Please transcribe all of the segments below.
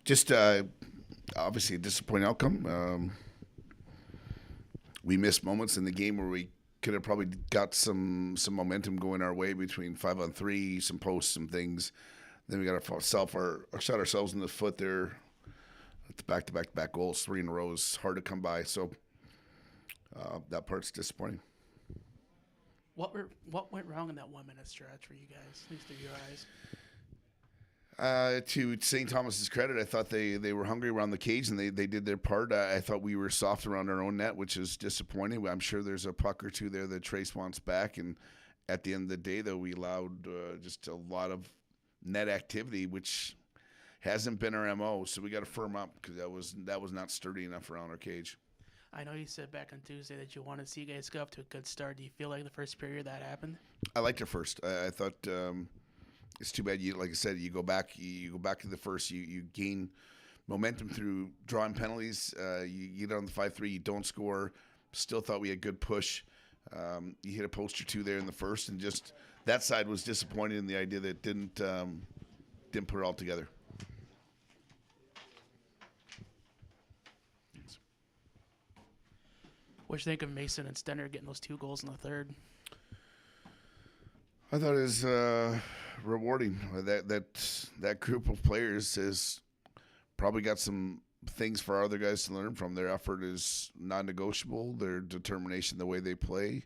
Just obviously a disappointing outcome. We missed moments in the game where we could have probably got some momentum going our way between 5-on-3, some posts, some things. Then we got shot ourselves in the foot there. The back goals, 3 in a row is hard to come by. So that part's disappointing. What went wrong in that 1 minute stretch for you guys, at least through your eyes? To St. Thomas's credit, I thought they were hungry around the cage and they did their part. I thought we were soft around our own net, which is disappointing. I'm sure there's a puck or two there that Trace wants back. And at the end of the day, though, we allowed just a lot of net activity, which hasn't been our MO. So we got to firm up because that was not sturdy enough around our cage. I know you said back on Tuesday that you wanted to see you guys go up to a good start. Do you feel like the first period that happened? I liked it first. I thought it's too bad. Like I said, you go back to the first. You gain momentum through drawing penalties. You get on the 5-3. You don't score. Still thought we had good push. You hit a post or two there in the first, and just that side was disappointed in the idea that didn't put it all together. What do you think of Mason and Stenner getting those 2 goals in the third? I thought it was rewarding. That group of players has probably got some things for our other guys to learn from. Their effort is non-negotiable. Their determination, the way they play,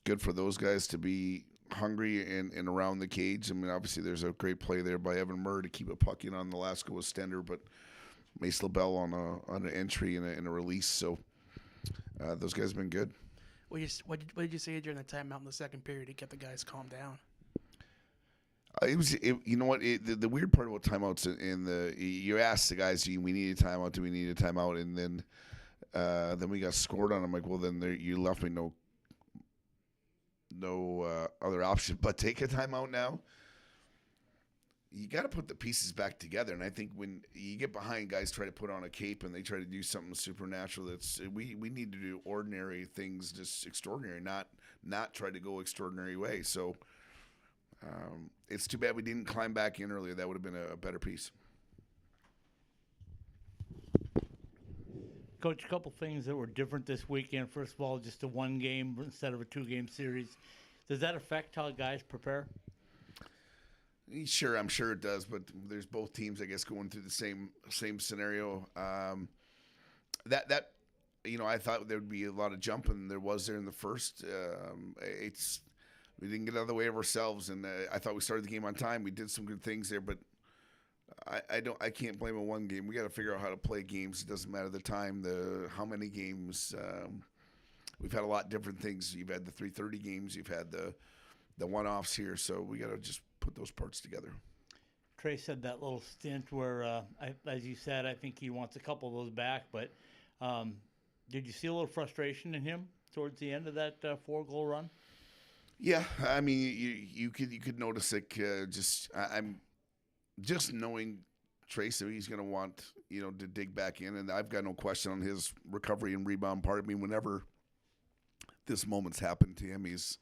good for those guys to be hungry and around the cage. I mean, obviously there's a great play there by Evan Murr to keep a puck in on the last goal with Stender, but Mace LaBelle on an entry and a release. So those guys have been good. What did you say during the timeout in the second period to get the guys calmed down? You know what? The weird part about timeouts you ask the guys, we need a timeout. Do we need a timeout? And then we got scored on. I'm like, well, then you left me no other option but take a timeout now. You got to put the pieces back together, and I think when you get behind, guys try to put on a cape and they try to do something supernatural. We need to do ordinary things, just extraordinary, not try to go extraordinary way. So it's too bad we didn't climb back in earlier. That would have been a better piece. Coach, a couple things that were different this weekend. First of all, just a 1 game instead of a 2-game series. Does that affect how guys prepare? Sure, I'm sure it does, but there's both teams, I guess, going through the same scenario. That I thought there would be a lot of jumping. There was there in the first. We didn't get out of the way of ourselves, and I thought we started the game on time. We did some good things there, but I can't blame a 1 game. We got to figure out how to play games. It doesn't matter the time, how many games. We've had a lot of different things. You've had the 3:30 games. You've had the one-offs here, so we got to just put those parts together. Trey said that little stint where, as you said, I think he wants a couple of those back. But did you see a little frustration in him towards the end of that 4-goal run? Yeah, I mean, you could notice it. I'm just knowing Tracy, he's going to want to dig back in, and I've got no question on his recovery and rebound part. I mean, whenever this moment's happened to him, his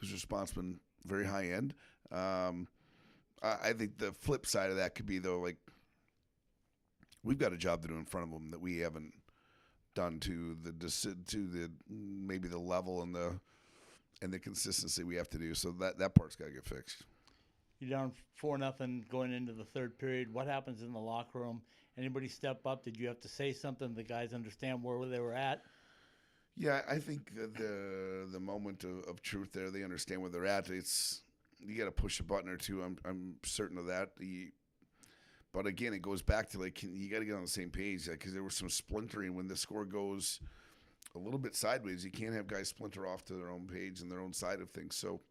response been very high end. I think the flip side of that could be, though, like, we've got a job to do in front of him that we haven't done to the maybe the level and the consistency we have to do. So that part's got to get fixed. You're down 4-0 going into the third period. What happens in the locker room? Anybody step up? Did you have to say something? The guys understand where they were at? Yeah, I think the moment of truth there, they understand where they're at. You got to push a button or two. I'm certain of that. But again, it goes back to you got to get on the same page because there was some splintering when the score goes a little bit sideways. You can't have guys splinter off to their own page and their own side of things. So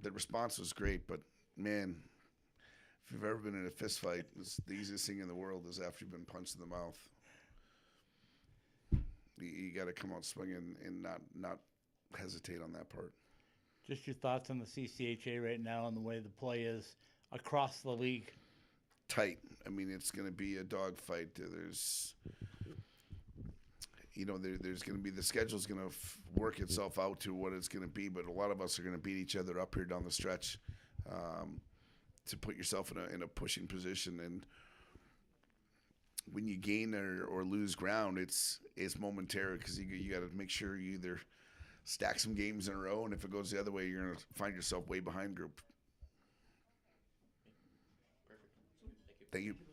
the response was great, but man, if you've ever been in a fist fight, the easiest thing in the world is after you've been punched in the mouth. You got to come out swinging and not hesitate on that part. Just your thoughts on the CCHA right now and the way the play is across the league. Tight. I mean, it's going to be a dogfight. There's going to be the schedule's going to work itself out to what it's going to be, but a lot of us are going to beat each other up here down the stretch. to put yourself in a pushing position. And when you gain or lose ground, it's momentary because you got to make sure you either stack some games in a row, and if it goes the other way, you're going to find yourself way behind group. Perfect. Sweet. Thank you. Thank you.